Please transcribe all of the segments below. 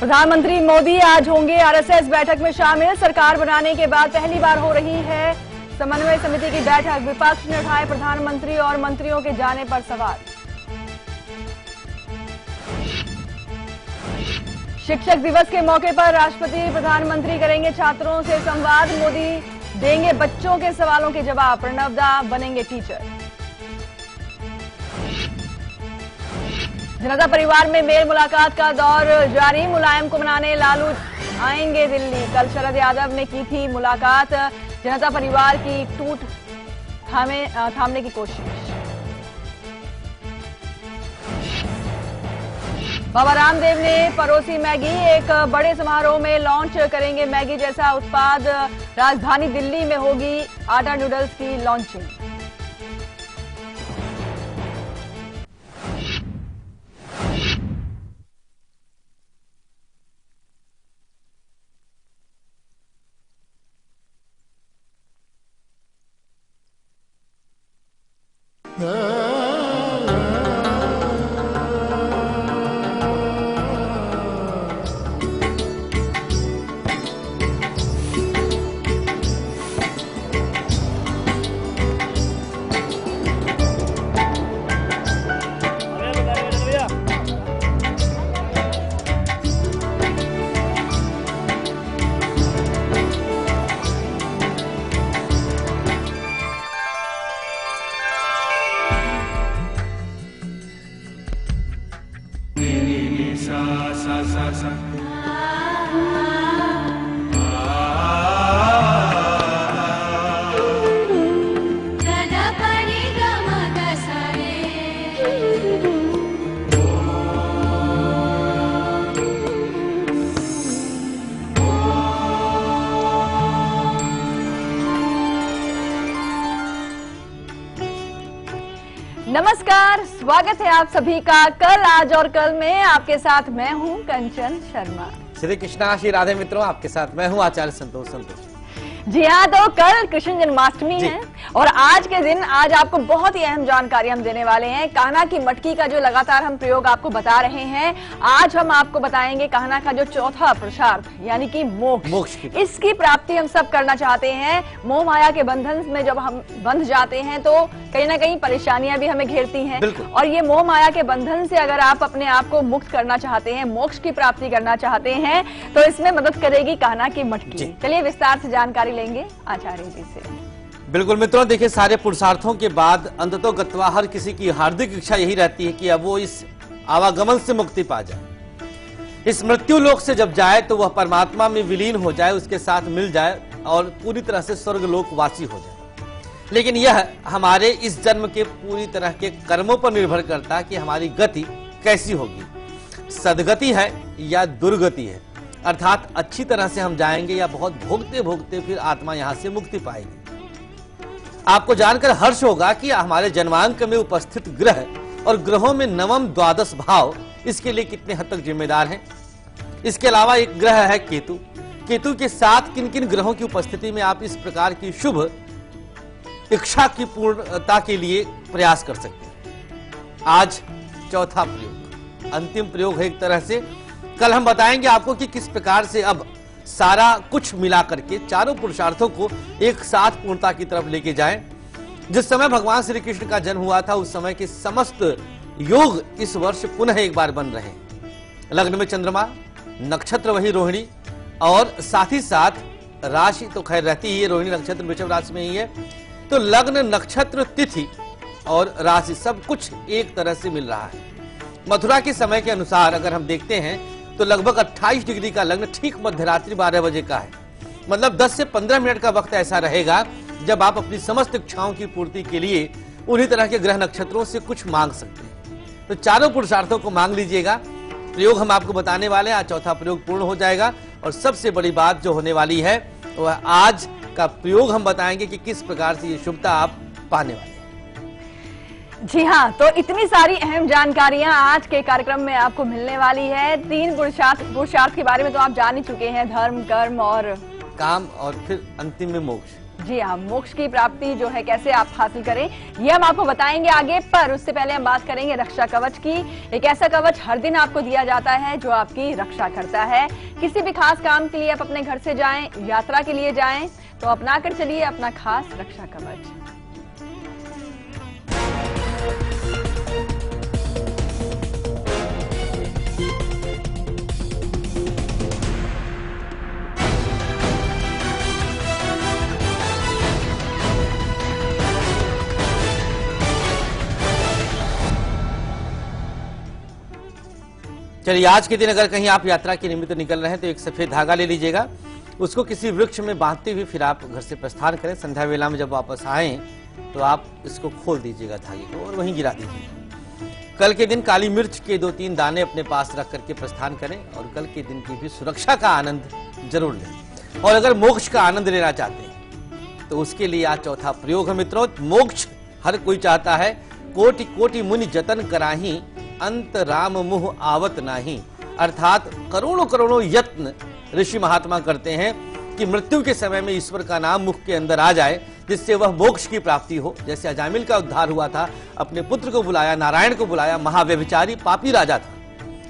प्रधानमंत्री मोदी आज होंगे आरएसएस बैठक में शामिल। सरकार बनाने के बाद पहली बार हो रही है समन्वय समिति की बैठक। विपक्ष ने उठाए प्रधानमंत्री और मंत्रियों के जाने पर सवाल। शिक्षक दिवस के मौके पर राष्ट्रपति प्रधानमंत्री करेंगे छात्रों से संवाद। मोदी देंगे बच्चों के सवालों के जवाब। प्रणब दा बनेंगे टीचर। जनता परिवार में मेल मुलाकात का दौर जारी। मुलायम को मनाने लालू आएंगे दिल्ली। कल शरद यादव ने की थी मुलाकात। जनता परिवार की टूट थामने की कोशिश। बाबा रामदेव ने परोसी मैगी। एक बड़े समारोह में लॉन्च करेंगे मैगी जैसा उत्पाद। राजधानी दिल्ली में होगी आटा नूडल्स की लॉन्चिंग। नमस्कार, स्वागत है आप सभी का कल आज और कल में। आपके साथ मैं हूं कंचन शर्मा। श्री कृष्णा श्री राधे मित्रों, आपके साथ मैं हूं आचार्य संतोष। जी हाँ, तो कल कृष्ण जन्माष्टमी है और आज के दिन आज आपको बहुत ही अहम जानकारी हम देने वाले हैं। कान्हा की मटकी का जो लगातार हम प्रयोग आपको बता रहे हैं, आज हम आपको बताएंगे कान्हा का जो चौथा पुरुषार्थ यानी कि मोक्ष इसकी प्राप्ति हम सब करना चाहते हैं। मोह माया के बंधन में जब हम बंध जाते हैं तो कहीं ना कहीं परेशानियां भी हमें घेरती हैं और ये मोह माया के बंधन से अगर आप अपने आप को मुक्त करना चाहते हैं, मोक्ष की प्राप्ति करना चाहते हैं, तो इसमें मदद करेगी कान्हा की मटकी। चलिए विस्तार से जानकारी लेंगे आचार्य जी से। बिल्कुल मित्रों, देखिए सारे पुरुषार्थों के बाद अंततः गत्वा हर किसी की हार्दिक इच्छा यही रहती है कि अब वो इस आवागमन से मुक्ति पा जाए, इस मृत्यु लोक से जब जाए तो वह परमात्मा में विलीन हो जाए, उसके साथ मिल जाए और पूरी तरह से स्वर्ग लोक वासी हो जाए। लेकिन यह हमारे इस जन्म के पूरी तरह के कर्मों पर निर्भर करता है कि हमारी गति कैसी होगी, सदगति है या दुर्गति है, अर्थात अच्छी तरह से हम जाएंगे या बहुत भोगते भोगते फिर आत्मा यहां से मुक्ति पाएगी। आपको जानकर हर्ष होगा कि हमारे जन्मांक में उपस्थित ग्रह और ग्रहों में नवम द्वादश भाव इसके लिए कितने हद तक जिम्मेदार हैं। इसके अलावा एक ग्रह है केतु। केतु के साथ किन किन ग्रहों की उपस्थिति में आप इस प्रकार की शुभ इच्छा की पूर्णता के लिए प्रयास कर सकते हैं। आज चौथा प्रयोग, अंतिम प्रयोग है एक तरह से। कल हम बताएंगे आपको कि किस प्रकार से अब सारा कुछ मिला करके चारों पुरुषार्थों को एक साथ पूर्णता की तरफ लेके जाएं। जिस समय भगवान श्री कृष्ण का जन्म हुआ था उस समय के समस्त योग इस वर्ष पुनः एक बार बन रहे हैं। लग्न में चंद्रमा, नक्षत्र वही रोहिणी और साथ ही साथ राशि तो खैर रहती ही है, रोहिणी नक्षत्र वृषभ राशि में ही है, तो लग्न नक्षत्र तिथि और राशि सब कुछ एक तरह से मिल रहा है। मथुरा के समय के अनुसार अगर हम देखते हैं तो लगभग 28 डिग्री का लग्न ठीक मध्यरात्रि 12 बजे का है। मतलब 10 से 15 मिनट का वक्त ऐसा रहेगा जब आप अपनी समस्त इच्छाओं की पूर्ति के लिए उन्हीं तरह के ग्रह नक्षत्रों से कुछ मांग सकते हैं। तो चारों पुरुषार्थों को मांग लीजिएगा। प्रयोग हम आपको बताने वाले हैं। आज चौथा प्रयोग पूर्ण हो जाएगा और सबसे बड़ी बात जो होने वाली है वह आज का प्रयोग हम बताएंगे कि किस प्रकार से ये शुभता आप पाने वाले हैं। जी हाँ, तो इतनी सारी अहम जानकारियां आज के कार्यक्रम में आपको मिलने वाली है। 3 पुरुषार्थ के बारे में तो आप जान ही चुके हैं, धर्म, कर्म और काम, और फिर अंतिम में मोक्ष। जी हाँ, मोक्ष की प्राप्ति जो है कैसे आप हासिल करें ये हम आपको बताएंगे आगे, पर उससे पहले हम बात करेंगे रक्षा कवच की। एक ऐसा कवच हर दिन आपको दिया जाता है जो आपकी रक्षा करता है। किसी भी खास काम के लिए आप अपने घर से जाएं, यात्रा के लिए जाएं, तो अपना कर चलिए अपना खास रक्षा कवच। चलिए, आज के दिन अगर कहीं आप यात्रा के निमित्त निकल रहे हैं तो एक सफेद धागा ले लीजिएगा, उसको किसी वृक्ष में बांधते हुए फिर आप घर से प्रस्थान करें। संध्या वेला में जब वापस आए तो आप इसको खोल दीजिएगा धागे को और वहीं गिरा दीजिएगा। कल के दिन काली मिर्च के 2-3 दाने अपने पास रख करके प्रस्थान करें और कल के दिन की भी सुरक्षा का आनंद जरूर लें। और अगर मोक्ष का आनंद लेना चाहते हैं तो उसके लिए आज चौथा प्रयोग है मित्रों। मोक्ष हर कोई चाहता है, कोटि कोटि मुनि जतन कराही, अंत राम मुह आवत नाही। अर्थात करोड़ों करोड़ों यत्न ऋषि महात्मा करते हैं कि मृत्यु के समय में ईश्वर का नाम मुख के अंदर आ जाए, जिससे वह मोक्ष की प्राप्ति हो। जैसे अजामिल का उद्धार हुआ था, अपने पुत्र को बुलाया, नारायण को बुलाया, महाव्यभिचारी पापी राजा था,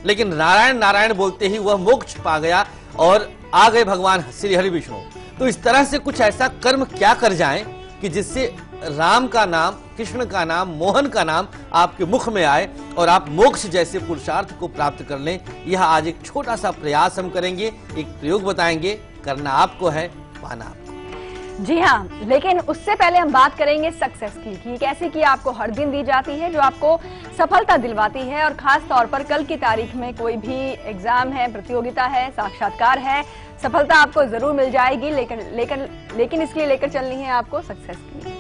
लेकिन नारायण नारायण बोलते ही वह मोक्ष पा गया और आ गए भगवान श्री हरि विष्णु। तो इस तरह से कुछ ऐसा कर्म क्या कर जाएं कि जिससे राम का नाम, कृष्ण का नाम, मोहन का नाम आपके मुख में आए और आप मोक्ष जैसे पुरुषार्थ को प्राप्त कर लें। यह आज एक छोटा सा प्रयास हम करेंगे, एक प्रयोग बताएंगे, करना आपको है, पाना आपको। जी हाँ, लेकिन उससे पहले हम बात करेंगे सक्सेस की, कि कैसे की आपको हर दिन दी जाती है जो आपको सफलता दिलवाती है। और खास तौर पर कल की तारीख में कोई भी एग्जाम है, प्रतियोगिता है, साक्षात्कार है, सफलता आपको जरूर मिल जाएगी, लेकिन इसके लिए लेकर चलनी है आपको सक्सेस की।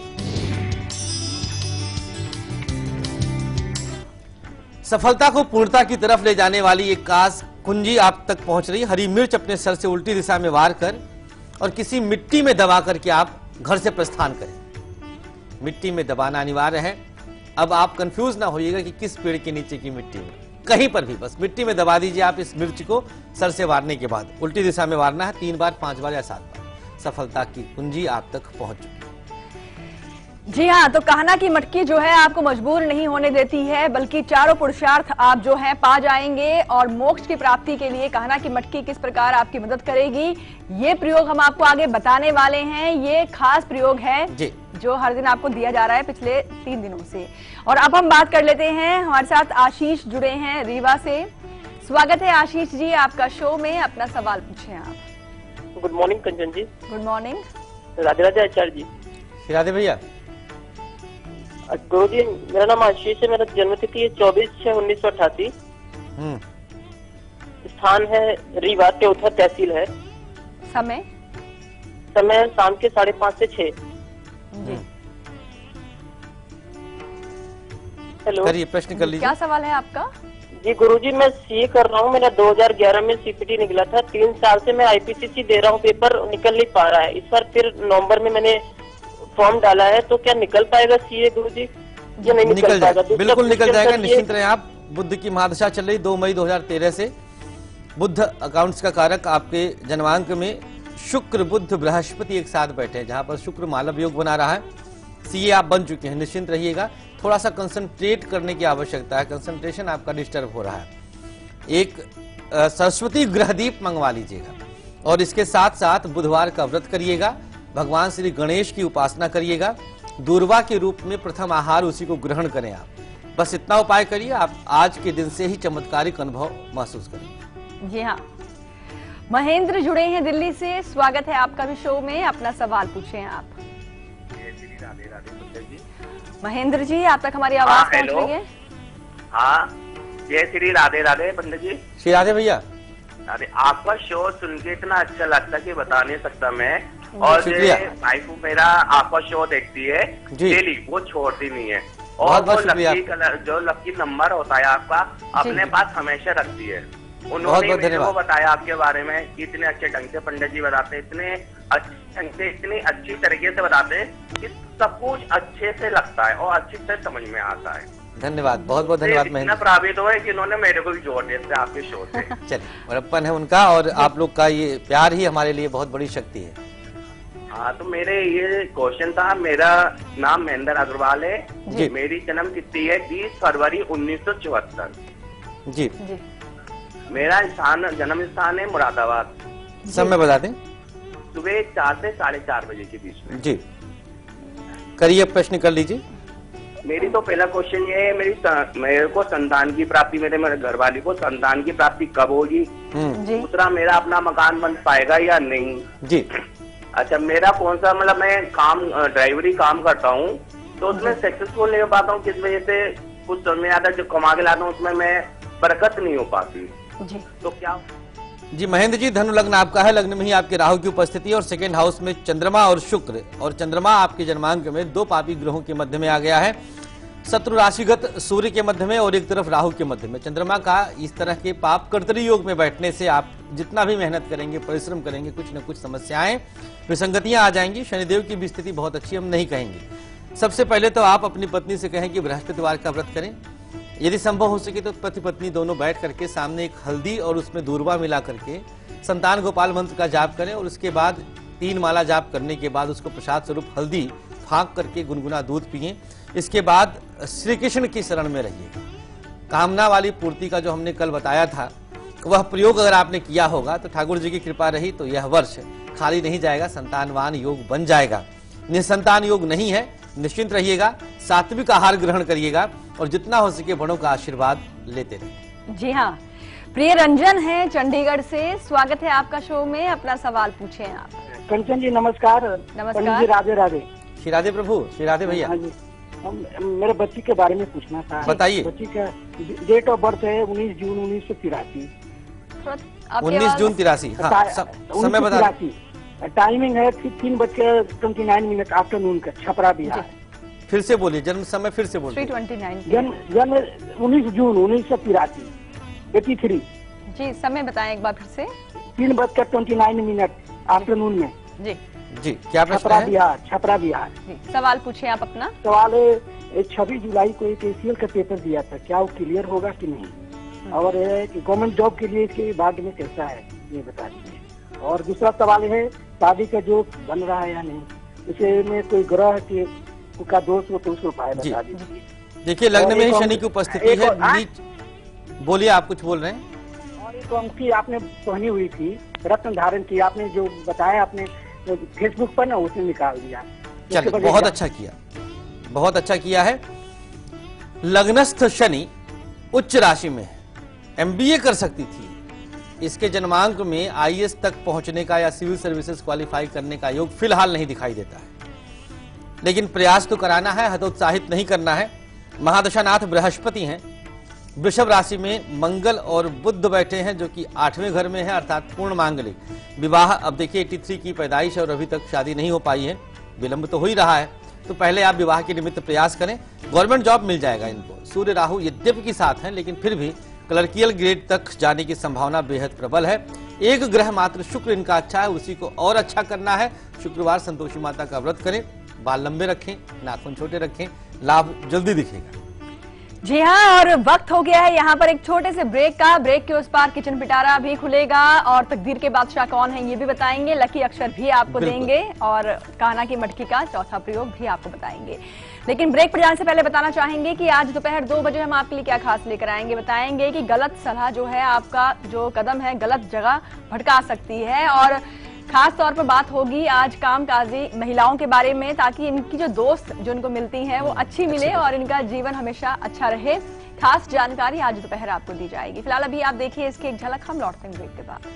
सफलता को पूर्णता की तरफ ले जाने वाली एक खास कुंजी आप तक पहुंच रही है। हरी मिर्च अपने सर से उल्टी दिशा में वार कर और किसी मिट्टी में दबा करके आप घर से प्रस्थान करें। मिट्टी में दबाना अनिवार्य है। अब आप कंफ्यूज ना होइएगा कि किस पेड़ के नीचे की मिट्टी में, कहीं पर भी बस मिट्टी में दबा दीजिए आप इस मिर्च को सर से वारने के बाद। उल्टी दिशा में वारना है 3 बार, 5 बार या 7 बार। सफलता की कुंजी आप तक पहुंच चुकी है। जी हाँ, तो कहना की मटकी जो है आपको मजबूर नहीं होने देती है, बल्कि चारों पुरुषार्थ आप जो है पा जाएंगे। और मोक्ष की प्राप्ति के लिए कहना की मटकी किस प्रकार आपकी मदद करेगी, ये प्रयोग हम आपको आगे बताने वाले हैं। ये खास प्रयोग है जो हर दिन आपको दिया जा रहा है पिछले 3 दिनों से। और अब हम बात कर लेते हैं, हमारे साथ आशीष जुड़े हैं रीवा से। स्वागत है आशीष जी आपका शो में, अपना सवाल पूछें आप। Good morning Kanchan ji. Good morning. Radhe Radhe Acharya ji. Radhe भैया। गुरु जी, मेरा नाम आशीष है, मेरा जन्म तिथि है 24/6/1988। स्थान है रीवा, त्योथा तहसील है। समय शाम के 5:30 से 6। जी हेलो, करिए, प्रश्न कर लीजिए। क्या सवाल है आपका? जी गुरुजी, मैं सीए कर रहा हूँ। मेरा 2011 में सीपीटी निकला था। 3 साल से मैं आईपीसीसी दे रहा हूँ, पेपर निकल नहीं पा रहा है। इस बार फिर नवंबर में मैंने फॉर्म डाला है, तो क्या निकल पाएगा सीए गुरुजी या नहीं निकल पाएगा? बिल्कुल निकल जाएगा, निश्चिंत रहें आप। बुध की महादशा चल रही 2 मई 2013 से। बुध अकाउंट्स का कारक आपके जन्मांक में शुक्र, बुध, बृहस्पति एक साथ बैठे हैं, जहां पर शुक्र मालव योग बना रहा है। सीए आप बन चुके हैं, निश्चिंत रहिएगा। थोड़ा सा कंसंट्रेट करने की आवश्यकता है, कंसंट्रेशन आपका डिस्टर्ब हो रहा है। एक सरस्वती ग्रहदीप मंगवा लीजिएगा और इसके साथ साथ बुधवार का व्रत करिएगा, भगवान श्री गणेश की उपासना करिएगा, दूर्वा के रूप में प्रथम आहार उसी को ग्रहण करें आप। बस इतना उपाय करिए, आप आज के दिन से ही चमत्कारिक अनुभव महसूस करेंगे। जी हाँ, महेंद्र जुड़े हैं दिल्ली से। स्वागत है आपका भी शो में, अपना सवाल पूछें आप। राधे राधे पंडित जी। महेंद्र जी, आप तक हमारी आवाज पहुंच रही है? हाँ, जय श्री राधे राधे पंडित जी। श्री राधे भैया। अरे आपका शो सुन के इतना अच्छा लगता है कि बता नहीं सकता मैं। और वाइफ मेरा आपका शो देखती है डेली, वो छोड़ती नहीं है। और वो लकी कलर, जो लकी नंबर होता है आपका, अपने पास हमेशा रखती है। उन्होंने मेरे को बताया आपके बारे में कि इतने अच्छे ढंग से पंडित जी बताते, इतने अच्छे ढंग से, इतनी अच्छी तरीके से बताते कि सब कुछ अच्छे से लगता है और अच्छे से समझ में आता है। धन्यवाद, बहुत बहुत धन्यवाद महेंद्र। प्रभावित हुआ है कि उन्होंने मेरे को भी जोड़ दिया आपके शो से। चलिए, बड़प्पन है उनका और आप लोग का ये प्यार ही हमारे लिए बहुत बड़ी शक्ति है। हाँ, तो मेरे ये क्वेश्चन था। मेरा नाम महेंद्र अग्रवाल है जी। मेरी जन्म तिथि है 20 फरवरी 1974 जी। जी। मेरा जन्म स्थान है मुरादाबाद। समय बता दें। सुबह 4 से 4:30 बजे के बीच में। जी, करिए, प्रश्न कर लीजिए। मेरी तो पहला क्वेश्चन ये है, मेरे को संतान की प्राप्ति, मेरे घर वाले को संतान की प्राप्ति कब होगी? जी। दूसरा, मेरा अपना मकान बन पाएगा या नहीं? जी। अच्छा, मेरा कौन सा, मतलब मैं ड्राइवरी काम करता हूँ, तो उसमें सक्सेसफुल नहीं हो पाता हूँ। किस वजह से? कुछ समय आता जो कमा के लाता हूँ उसमें मैं बरकत नहीं हो पाती। जी। तो क्या? जी महेंद्र जी, धनु लग्न आपका है, लग्न में ही आपके राहु की उपस्थिति है और सेकेंड हाउस में चंद्रमा और शुक्र, और चंद्रमा आपके जन्मांक में 2 पापी ग्रहों के मध्य में आ गया है। शत्रु राशिगत सूर्य के मध्य में और एक तरफ राहु के मध्य में। चंद्रमा का इस तरह के पाप कर्तरी योग में बैठने से आप जितना भी मेहनत करेंगे, परिश्रम करेंगे, कुछ न कुछ समस्याएं, विसंगतियां आ जाएंगी। शनिदेव की भी स्थिति बहुत अच्छी हम नहीं कहेंगे। सबसे पहले तो आप अपनी पत्नी से कहें कि बृहस्पतिवार का व्रत करें। यदि संभव हो सके तो पति पत्नी दोनों बैठ करके सामने एक हल्दी और उसमें दूर्वा मिला करके संतान गोपाल मंत्र का जाप करें और उसके बाद 3 माला जाप करने के बाद उसको प्रसाद स्वरूप हल्दी फाँक करके गुनगुना दूध पिए। इसके बाद श्री कृष्ण की शरण में रहिएगा। कामना वाली पूर्ति का जो हमने कल बताया था, वह प्रयोग अगर आपने किया होगा तो ठाकुर जी की कृपा रही तो यह वर्ष खाली नहीं जाएगा, संतानवान योग बन जाएगा। निसंतान योग नहीं है, निश्चिंत रहिएगा, सात्विक आहार ग्रहण करिएगा और जितना हो सके बड़ों का आशीर्वाद लेते रहिए। जी हाँ, प्रिय रंजन है चंडीगढ़ से, स्वागत है आपका शो में, अपना सवाल पूछें आप। कंचन जी नमस्कार। नमस्कार। पंडित जी राधे राधे। श्री राधे प्रभु, श्री राधे भैया। हाँ जी, मेरे बच्ची के बारे में पूछना था। बताइए। बच्ची का डेट ऑफ बर्थ है 19 जून 1983। 19 जून 83। हाँ, समय बता। टाइमिंग है 3:29 आफ्टरनून का, छपरा बिहार। फिर से बोलिए, जन्म समय फिर से बोलिए। 3:29। जन्म 19 जून 1983, 83। जी, समय बताएं एक बार फिर से। 3:29 आफ्टरनून में। जी जी, क्या प्रश्न है? छपरा बिहार। जी, सवाल पूछे आप अपना। सवाल है 26 जुलाई को एक ACL का पेपर दिया था, क्या वो क्लियर होगा कि नहीं? और गवर्नमेंट जॉब के लिए इसके बाद में कैसा है ये बता दीजिए। और दूसरा सवाल है शादी का जो बन रहा है या नहीं, इसे में कोई ग्रह के का दोष हो तो उसको उपाय बता दीजिए। देखिए, लग्न में ही शनि की उपस्थिति है। बोलिए, आप कुछ बोल रहे हैं। और एक अंकी आपने पहनी हुई थी, रत्न धारण की, आपने जो बताया आपने फेसबुक पर ना, उसने निकाल दिया। चलिए, बहुत अच्छा किया, बहुत अच्छा किया है। लग्नस्थ शनि उच्च राशि में है, MBA कर सकती थी। इसके जन्मांक में IAS तक पहुंचने का या सिविल सर्विसेज क्वालिफाई करने का योग फिलहाल नहीं दिखाई देता है, लेकिन प्रयास तो कराना है, हतोत्साहित नहीं करना है। महादशानाथ बृहस्पति हैं, वृषभ राशि में मंगल और बुध बैठे हैं जो कि 8वें घर में है, अर्थात पूर्ण मांगलिक विवाह। अब देखिए 83 की पैदाइश और अभी तक शादी नहीं हो पाई है, विलंब तो हो ही रहा है, तो पहले आप विवाह के निमित्त प्रयास करें। गवर्नमेंट जॉब मिल जाएगा इनको। सूर्य राहु यद्यपि के साथ हैं, लेकिन फिर भी क्लर्कियल ग्रेड तक जाने की संभावना बेहद प्रबल है। एक ग्रह मात्र शुक्र इनका अच्छा है, उसी को और अच्छा करना है। शुक्रवार संतोषी माता का व्रत करें, बाल लंबे रखें, नाखून छोटे रखें, लाभ जल्दी दिखेगा। जी हाँ, और वक्त हो गया है यहाँ पर एक छोटे से ब्रेक का। ब्रेक के उस पार किचन पिटारा भी खुलेगा और तकदीर के बादशाह कौन है ये भी बताएंगे, लकी अक्षर भी आपको देंगे और कान्हा की मटकी का चौथा प्रयोग भी आपको बताएंगे। लेकिन ब्रेक पर जाने से पहले बताना चाहेंगे कि आज दोपहर 2 बजे हम आपके लिए क्या खास लेकर आएंगे। बताएंगे कि गलत सलाह जो है, आपका जो कदम है गलत जगह भटका सकती है, और खास तौर पर बात होगी आज कामकाजी महिलाओं के बारे में, ताकि इनकी जो दोस्त जो इनको मिलती हैं वो अच्छी मिले और इनका जीवन हमेशा अच्छा रहे। खास जानकारी आज दोपहर आपको दी जाएगी। फिलहाल अभी आप देखिए इसकी एक झलक, हम लौटते हैं ब्रेक के बाद।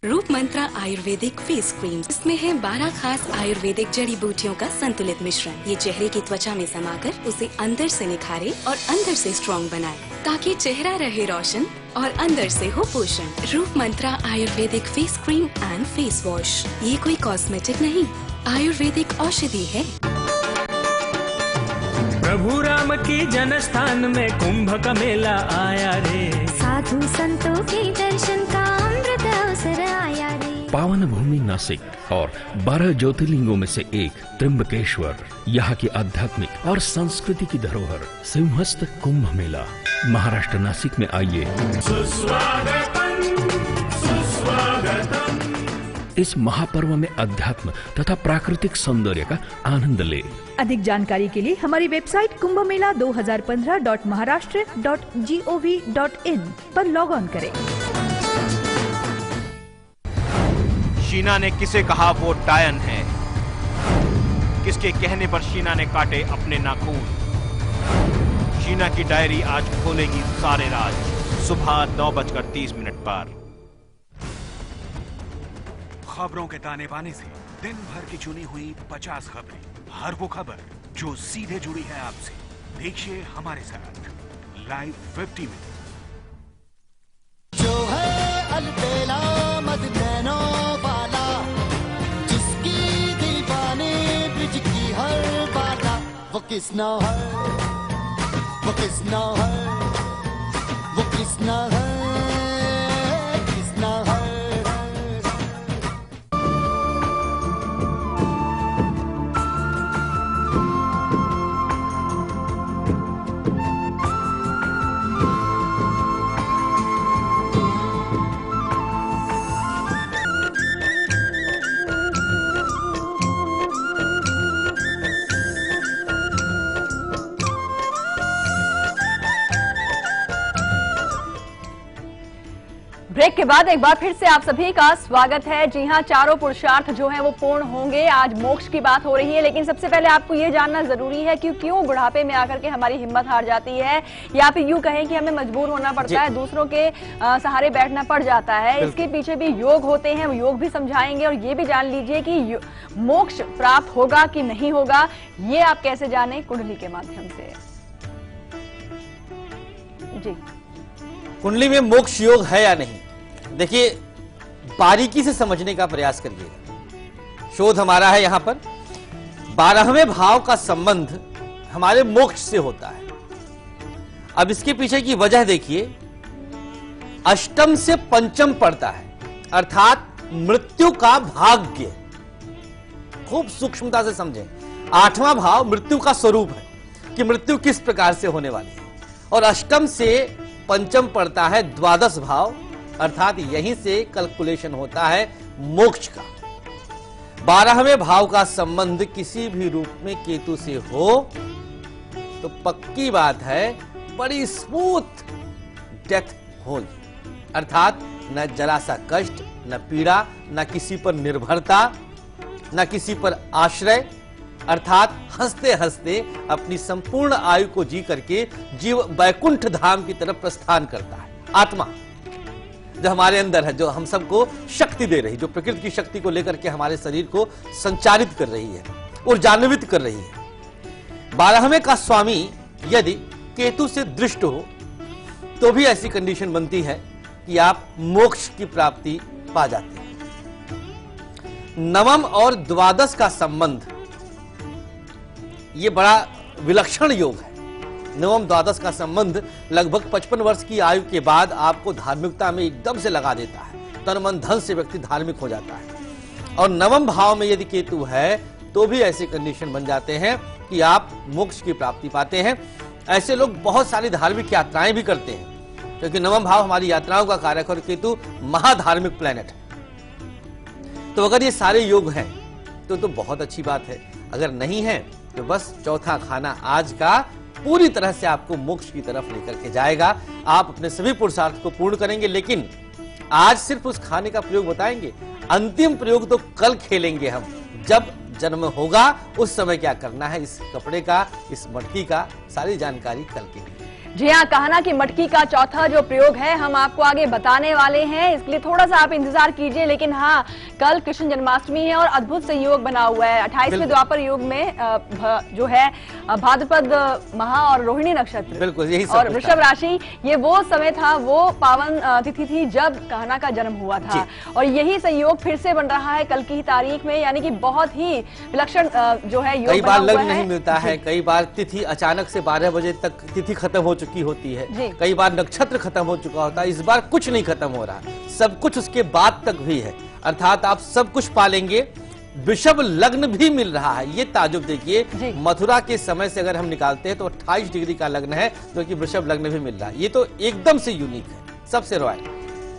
रूप मंत्रा आयुर्वेदिक फेस क्रीम, इसमें है 12 खास आयुर्वेदिक जड़ी बूटियों का संतुलित मिश्रण। ये चेहरे की त्वचा में समाकर उसे अंदर से निखारे और अंदर से स्ट्रॉन्ग बनाए, ताकि चेहरा रहे रोशन और अंदर से हो पोषण। Roop Mantra Ayurvedic face cream and face wash, ये कोई कॉस्मेटिक नहीं, आयुर्वेदिक औषधि है। प्रभु राम की जनस्थान में कुंभ का मेला आया रे, साधु संतों के दर्शन का अमृत अवसर आया रे। पावन भूमि नासिक और 12 ज्योतिर्लिंगों में से एक त्र्यंबकेश्वर, यहाँ की आध्यात्मिक और संस्कृति की धरोहर सिंहस्थ कुंभ मेला महाराष्ट्र नासिक में आइए। इस महापर्व में अध्यात्म तथा प्राकृतिक सौंदर्य का आनंद ले। अधिक जानकारी के लिए हमारी वेबसाइट kumbhmela2015.maharashtra.gov.in पर लॉग ऑन करें। शीना ने किसे कहा वो डायन है, किसके कहने पर शीना ने काटे अपने नाखून। शीना की डायरी आज खोलेगी सारे राज, सुबह 9:30 पर। खबरों के ताने बाने से दिन भर की चुनी हुई 50 खबरें, हर वो खबर जो सीधे जुड़ी है आपसे। देखिए हमारे साथ लाइव 50 में। जो है अलबेला मदनैनो वाला, जिसकी दीवाने ब्रिज की हर बाला, वो किसना है, वो किसना है, वो किसना है, किसना है। ब्रेक के बाद एक बार फिर से आप सभी का स्वागत है। जी हां, चारों पुरुषार्थ जो है वो पूर्ण होंगे। आज मोक्ष की बात हो रही है, लेकिन सबसे पहले आपको ये जानना जरूरी है कि क्यों बुढ़ापे में आकर के हमारी हिम्मत हार जाती है, या फिर यूं कहें कि हमें मजबूर होना पड़ता है, दूसरों के सहारे बैठना पड़ जाता है। इसके पीछे भी योग होते हैं, वो योग भी समझाएंगे। और ये भी जान लीजिए कि मोक्ष प्राप्त होगा कि नहीं होगा, ये आप कैसे जाने, कुंडली के माध्यम से। जी, कुंडली में मोक्ष योग है या नहीं, देखिए बारीकी से समझने का प्रयास करिएगा। शोध हमारा है यहां पर 12वें भाव का संबंध हमारे मोक्ष से होता है। अब इसके पीछे की वजह देखिए, अष्टम से पंचम पड़ता है, अर्थात मृत्यु का भाग्य। खूब सूक्ष्मता से समझें, 8वां भाव मृत्यु का स्वरूप है कि मृत्यु किस प्रकार से होने वाली है, और अष्टम से पंचम पड़ता है द्वादश भाव, अर्थात यहीं से कैलकुलेशन होता है मोक्ष का। 12वें भाव का संबंध किसी भी रूप में केतु से हो तो पक्की बात है बड़ी स्मूथ डेथ होगी, अर्थात न जरा सा कष्ट, न पीड़ा, न किसी पर निर्भरता, न किसी पर आश्रय, अर्थात हंसते हंसते अपनी संपूर्ण आयु को जी करके जीव वैकुंठ धाम की तरफ प्रस्थान करता है। आत्मा जो हमारे अंदर है, जो हम सबको शक्ति दे रही, जो प्रकृति की शक्ति को लेकर के हमारे शरीर को संचारित कर रही है, ऊर्जान्वित कर रही है। 12वें का स्वामी यदि केतु से दृष्ट हो तो भी ऐसी कंडीशन बनती है कि आप मोक्ष की प्राप्ति पा जाते हैं। नवम और द्वादश का संबंध ये बड़ा विलक्षण योग है। नवम द्वादश का संबंध लगभग 55 वर्ष की आयु के बाद आपको धार्मिकता में एकदम से लगा देता है, तन मन धन से व्यक्ति धार्मिक हो जाता है। और नवम भाव में यदि केतु है तो भी ऐसे कंडीशन बन जाते हैं कि आप मोक्ष की प्राप्ति पाते हैं। ऐसे लोग बहुत सारी धार्मिक यात्राएं भी करते हैं, क्योंकि नवम भाव हमारी यात्राओं का कारक और केतु महाधार्मिक प्लैनेट है। तो अगर ये सारे योग हैं तो बहुत अच्छी बात है, अगर नहीं है तो बस चौथा खाना आज का पूरी तरह से आपको मोक्ष की तरफ लेकर के जाएगा। आप अपने सभी पुरुषार्थ को पूर्ण करेंगे, लेकिन आज सिर्फ उस खाने का प्रयोग बताएंगे, अंतिम प्रयोग तो कल खेलेंगे हम। जब जन्म होगा उस समय क्या करना है, इस कपड़े का, इस मटकी का, सारी जानकारी कल के लिए। जी हाँ, कहना की मटकी का चौथा जो प्रयोग है हम आपको आगे बताने वाले हैं, इसलिए थोड़ा सा आप इंतजार कीजिए। लेकिन हाँ, कल कृष्ण जन्माष्टमी है और अद्भुत संयोग बना हुआ है। 28वें द्वापर युग में जो है भाद्रपद महा और रोहिणी नक्षत्र, बिल्कुल यही और वृषभ राशि, ये वो समय था, वो पावन तिथि थी जब कहना का जन्म हुआ था। और यही संयोग फिर से बन रहा है कल की ही तारीख में, यानी कि बहुत ही विलक्षण जो है योग। कई बार लग्न नहीं मिलता है, कई बार तिथि अचानक से 12 बजे तक तिथि खत्म हो चुकी होती है, कई बार नक्षत्र खत्म हो चुका होता है। इस बार कुछ नहीं खत्म हो रहा, सब कुछ उसके बाद तक भी है, अर्थात आप सब कुछ पालेंगे। वृषभ लग्न भी मिल रहा है, ये ताजुब देखिए। मथुरा के समय से अगर हम निकालते हैं तो 28 डिग्री का लग्न है, जो कि वृषभ लग्न भी मिल रहा है। ये तो एकदम से यूनिक है, सबसे रॉयल।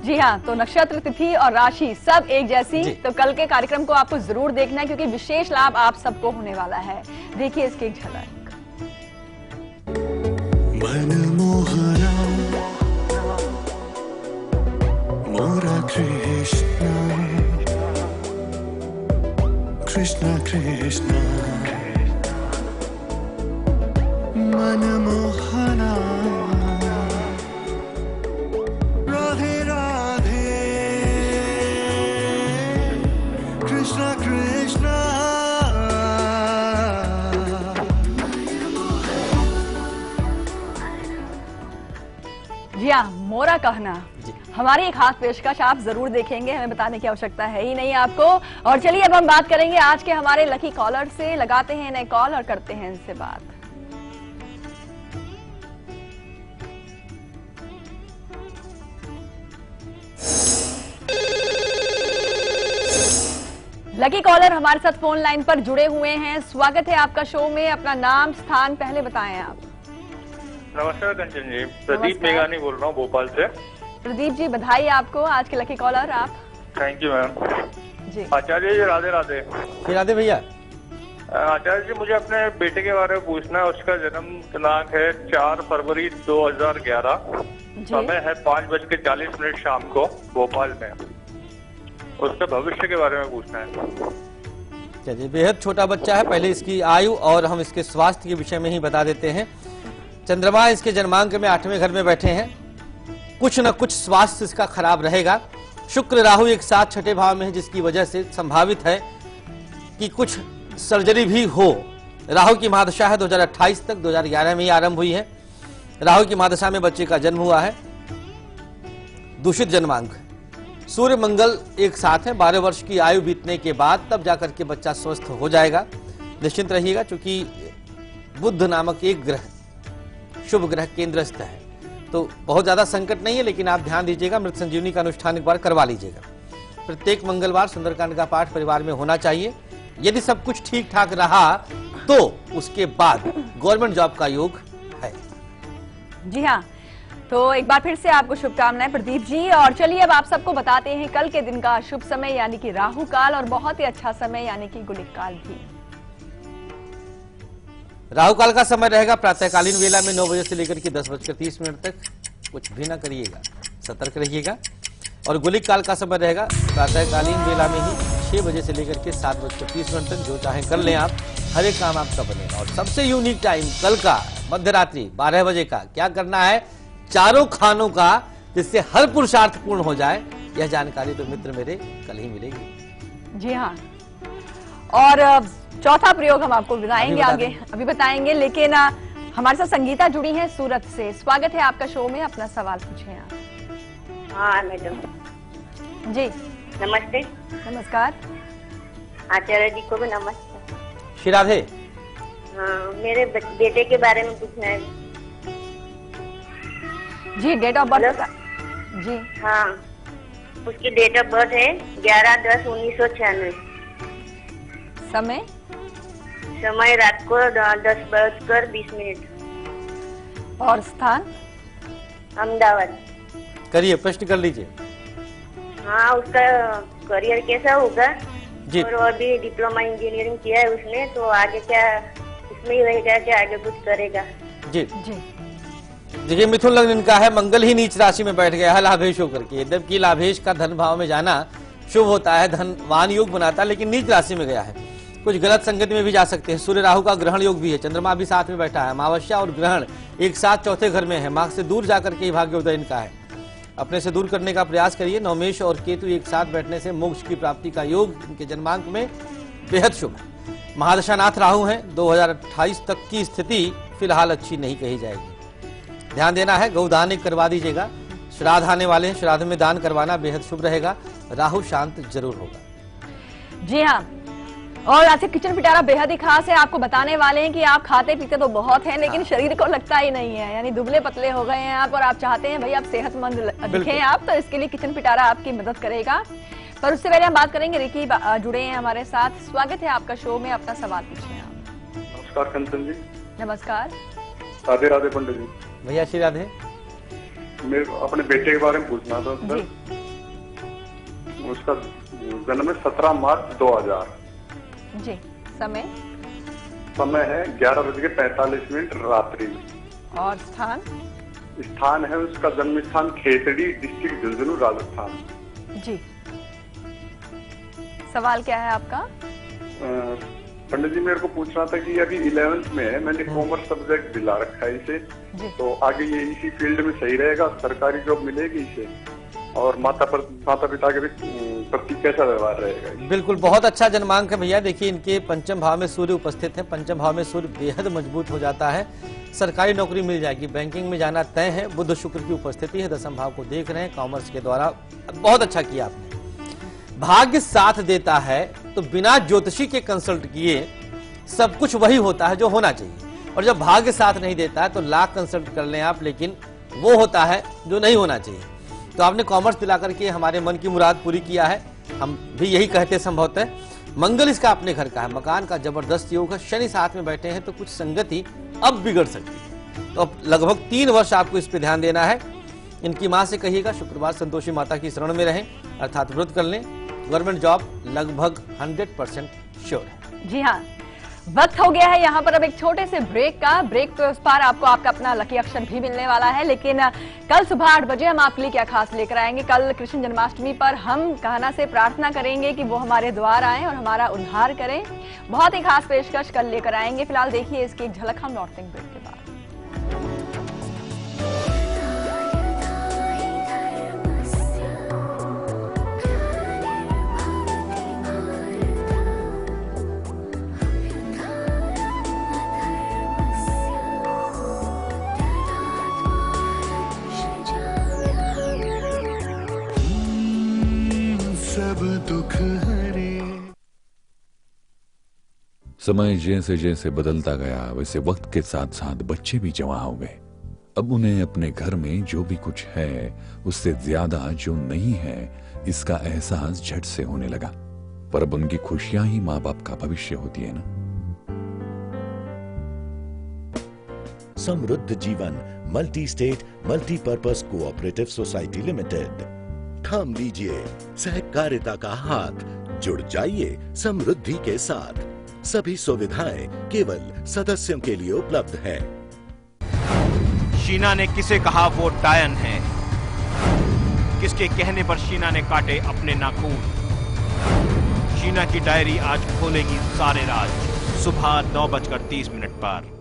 जी हाँ, तो नक्षत्र, तिथि और राशि सब एक जैसी। तो कल के कार्यक्रम को आपको जरूर देखना है, क्योंकि विशेष लाभ आप सबको होने वाला है। देखिए इसकी एक झलक। मनमोहना मोरा कृष्ण कृष्ण कृष्ण मनमोहना राधे राधे कृष्ण कृष्ण। जी हाँ, मोरा कहना हमारी एक खास पेशकश आप जरूर देखेंगे, हमें बताने की आवश्यकता है ही नहीं आपको। और चलिए अब हम बात करेंगे आज के हमारे लकी कॉलर से, लगाते हैं इन्हें कॉल और करते हैं इनसे बात। लकी कॉलर हमारे साथ फोन लाइन पर जुड़े हुए हैं, स्वागत है आपका शो में। अपना नाम, स्थान पहले बताएं आप। नमस्कार कंचन जी, प्रदीप मेघानी बोल रहा हूँ भोपाल से। प्रदीप जी, बधाई आपको आज के लकी कॉलर आप। थैंक यू मैम जी। आचार्य जी राधे राधे। राधे भैया। आचार्य जी, मुझे अपने बेटे के बारे में पूछना है। उसका जन्म दिनांक है 4 फरवरी 2011, समय है 5:40 शाम को भोपाल में। उसके भविष्य के बारे में पूछना है। चलिए, बेहद छोटा बच्चा है, पहले इसकी आयु और हम इसके स्वास्थ्य के विषय में ही बता देते हैं। चंद्रमा इसके जन्मांक में 8वें घर में बैठे हैं, कुछ न कुछ स्वास्थ्य इसका खराब रहेगा। शुक्र राहु एक साथ 6ठे भाव में है, जिसकी वजह से संभावित है कि कुछ सर्जरी भी हो। राहु की महादशा है 2028 तक, 2011 में ही आरंभ हुई है। राहु की महादशा में बच्चे का जन्म हुआ है। दूषित जन्मांक, सूर्य मंगल एक साथ है। 12 वर्ष की आयु बीतने के बाद तब जाकर के बच्चा स्वस्थ हो जाएगा, निश्चिंत रहिएगा, क्योंकि बुध नामक एक ग्रह शुभ ग्रह केंद्रस्थ है, तो बहुत ज्यादा संकट नहीं है। लेकिन आप ध्यान दीजिएगा, मृत संजीवनी का अनुष्ठान एक बार करवा लीजिएगा। प्रत्येक मंगलवार सुंदरकांड का पाठ परिवार में होना चाहिए। यदि सब कुछ ठीक ठाक रहा तो उसके बाद गवर्नमेंट जॉब का योग है। जी हाँ, तो एक बार फिर से आपको शुभकामनाएं प्रदीप जी। और चलिए अब आप सबको बताते हैं कल के दिन का शुभ समय यानी कि राहु काल, और बहुत ही अच्छा समय यानी कि गुलिक काल भी। राहु काल का समय रहेगा प्रातःकालीन वेला में 9 बजे से लेकर के 10:30 तक। कुछ भी ना करिएगा, सतर्क रहिएगा। और गुलिक काल का समय रहेगा प्रातःकालीन वेला में ही 6 बजे से लेकर के 7:30 तक। जो चाहे कर लें आप, हर एक काम आपका बनेगा। और सबसे यूनिक टाइम कल का मध्यरात्रि 12 बजे का। क्या करना है? चारों खानों का, जिससे हर पुरुषार्थ पूर्ण हो जाए। यह जानकारी तो मित्र मेरे कल ही मिलेगी। जी हाँ, और चौथा प्रयोग हम आपको बताएंगे आगे, अभी बताएंगे। लेकिन हमारे साथ संगीता जुड़ी है सूरत से, स्वागत है आपका शो में, अपना सवाल पूछें आप। हाँ मैडम जी नमस्ते। नमस्कार। आचार्य जी को भी नमस्ते। श्री राधे। हाँ, मेरे बेटे के बारे में पूछना है जी। डेट ऑफ बर्थ जी? हाँ, उसकी डेट ऑफ बर्थ है 11/10/1996। समय? समय रात को 10:20। और स्थान? अहमदाबाद। करिए, प्रश्न कर लीजिए। हाँ, उसका करियर कैसा होगा जी? और अभी डिप्लोमा इंजीनियरिंग किया है उसने, तो आगे क्या इसमें ही रहेगा, क्या आगे कुछ करेगा? जी जी देखिए, मिथुन लग्न इनका है, मंगल ही नीच राशि में बैठ गया है लाभेश होकर के। जबकि लाभेश का धन भाव में जाना शुभ होता है, धनवान योग बनाता है, लेकिन नीच राशि में गया है। कुछ गलत संगति में भी जा सकते हैं। सूर्य राहु का ग्रहण योग भी है, चंद्रमा भी साथ में बैठा है, अमावस्या और ग्रहण एक साथ चौथे घर में है। मार्ग से दूर जाकर के भाग्योदय इनका है, अपने से दूर करने का प्रयास करिए। नवमेश और केतु एक साथ बैठने से मोक्ष की प्राप्ति का योग इनके जन्मांक में बेहद शुभ है। महादशानाथ राहु हैं, 2028 तक की स्थिति फिलहाल अच्छी नहीं कही जाएगी। ध्यान देना है, गौदान करवा दीजिएगा। श्राद्ध आने वाले हैं, श्राद्ध में दान करवाना बेहद शुभ रहेगा। राहु शांत जरूर होगा। जी हाँ, और आज से किचन पिटारा बेहद ही खास है। आपको बताने वाले हैं कि आप खाते पीते तो बहुत हैं, लेकिन शरीर को लगता ही नहीं है, यानी दुबले पतले हो गए हैं आप, और आप चाहते हैं भाई आप सेहतमंद दिखें आप, तो इसके लिए किचन पिटारा आपकी मदद करेगा। पर उससे पहले हम बात करेंगे, रिकी जुड़े हैं हमारे साथ। स्वागत है आपका शो में, अपना सवाल पूछिए आप। नमस्कार कंचन जी। नमस्कार। राधे राधे पंडित जी। भैया श्री राधे। मेरे अपने बेटे के बारे में पूछना था सर। उसका जन्म है 17 मार्च 2000 जी। समय है 11:45 रात्रि में। और स्थान है उसका जन्म स्थान खेतड़ी, डिस्ट्रिक्ट झुंझुनू, राजस्थान। जी। सवाल क्या है आपका? पंडित जी मेरे को पूछना था कि अभी 11th में है, मैंने कॉमर्स सब्जेक्ट दिला रखा है इसे, तो आगे ये इसी फील्ड में सही रहेगा, सरकारी जॉब मिलेगी इसे, और माता पिता के प्रति कैसा व्यवहार रहेगा? बिल्कुल, बहुत अच्छा जन्मांक है भैया। देखिए इनके पंचम भाव में सूर्य उपस्थित है, पंचम भाव में सूर्य बेहद मजबूत हो जाता है, सरकारी नौकरी मिल जाएगी, बैंकिंग में जाना तय है। बुध शुक्र की उपस्थिति है, दसम भाव को देख रहे हैं, कॉमर्स के द्वारा बहुत अच्छा किया आपने। भाग्य साथ देता है तो बिना ज्योतिषी के कंसल्ट किए सब कुछ वही होता है जो होना चाहिए, और जब भाग्य साथ नहीं देता है तो लाख कंसल्ट कर लें आप, लेकिन वो होता है जो नहीं होना चाहिए। तो आपने कॉमर्स दिला करके हमारे मन की मुराद पूरी किया है, हम भी यही कहते संभवतः। मंगल इसका अपने घर का है, मकान का जबरदस्त योग है, शनि साथ में बैठे हैं, तो कुछ संगति अब बिगड़ सकती है। तो अब लगभग 3 वर्ष आपको इस पे ध्यान देना है। इनकी माँ से कहिएगा शुक्रवार संतोषी माता की शरण में रहें, अर्थात व्रत कर लें। गवर्नमेंट जॉब लगभग 100% श्योर है। जी हाँ, वक्त हो गया है यहाँ पर अब एक छोटे से ब्रेक का। ब्रेक पे उस पार आपको आपका अपना लकी अक्षर भी मिलने वाला है, लेकिन कल सुबह 8 बजे हम आपके लिए क्या खास लेकर आएंगे। कल कृष्ण जन्माष्टमी पर हम कहना से प्रार्थना करेंगे कि वो हमारे द्वार आए और हमारा उद्धार करें। बहुत ही खास पेशकश कल लेकर आएंगे। फिलहाल देखिए इसकी एक झलक, हम लौटते हैं ब्रेक के बाद। सब दुख हरे। समय जैसे जैसे बदलता गया वैसे वक्त के साथ साथ बच्चे भी जवां हो गए। अब उन्हें अपने घर में जो भी कुछ है उससे ज्यादा जो नहीं है इसका एहसास झट से होने लगा। पर अब उनकी खुशियां ही माँ बाप का भविष्य होती है ना। समृद्ध जीवन multi state multipurpose cooperative society limited. थाम लीजिए सहकारिता का हाथ, जुड़ जाइए समृद्धि के साथ। सभी सुविधाएं केवल सदस्यों के लिए उपलब्ध है। शीना ने किसे कहा वो डायन है, किसके कहने पर शीना ने काटे अपने नाखून। शीना की डायरी आज खोलेगी सारे राज, सुबह 9:30 पर।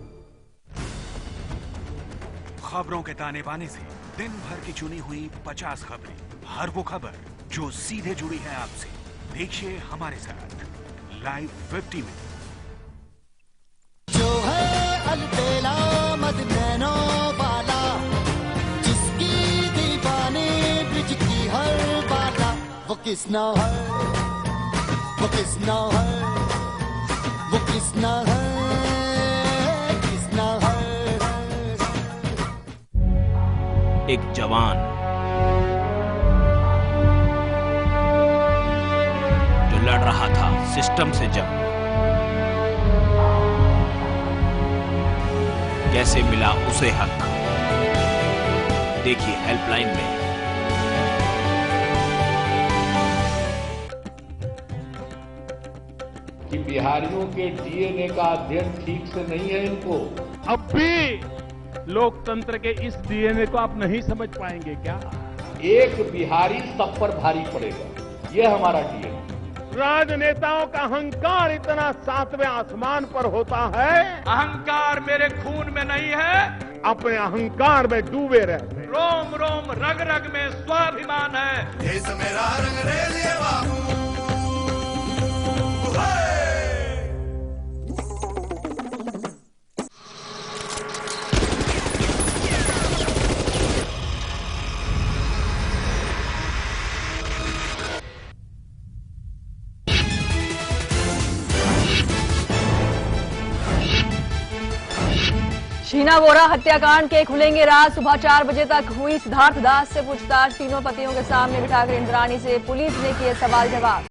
खबरों के ताने बाने से दिन भर की चुनी हुई 50 खबरें, हर वो खबर जो सीधे जुड़ी है आपसे। देखिए हमारे साथ लाइव 50 में। जो है अलबेला मद नैनो वाला, जिसकी दीवाने ब्रिज की हर बाला, वो किसना है, वो किसना है, वो किसना है, किसना है। एक जवान जो लड़ रहा था सिस्टम से जंग, कैसे मिला उसे हक, देखिए हेल्पलाइन में। कि बिहारियों के डीएनए का अध्ययन ठीक से नहीं है इनको। अब भी लोकतंत्र के इस डीएनए को आप नहीं समझ पाएंगे क्या? एक बिहारी सब पर भारी पड़ेगा, ये हमारा डीएनए। राजनेताओं का अहंकार इतना सातवें आसमान पर होता है, अहंकार मेरे खून में नहीं है, अपने अहंकार में डूबे रहते। रोम रोम रग रग में स्वाभिमान है। देश मेरा रंग रेलिए बाबू। शीना बोरा हत्याकांड के खुलेंगे राज। सुबह 4 बजे तक हुई सिद्धार्थ दास से पूछताछ। तीनों पतियों के सामने बिठाकर इंद्राणी से पुलिस ने किए सवाल जवाब।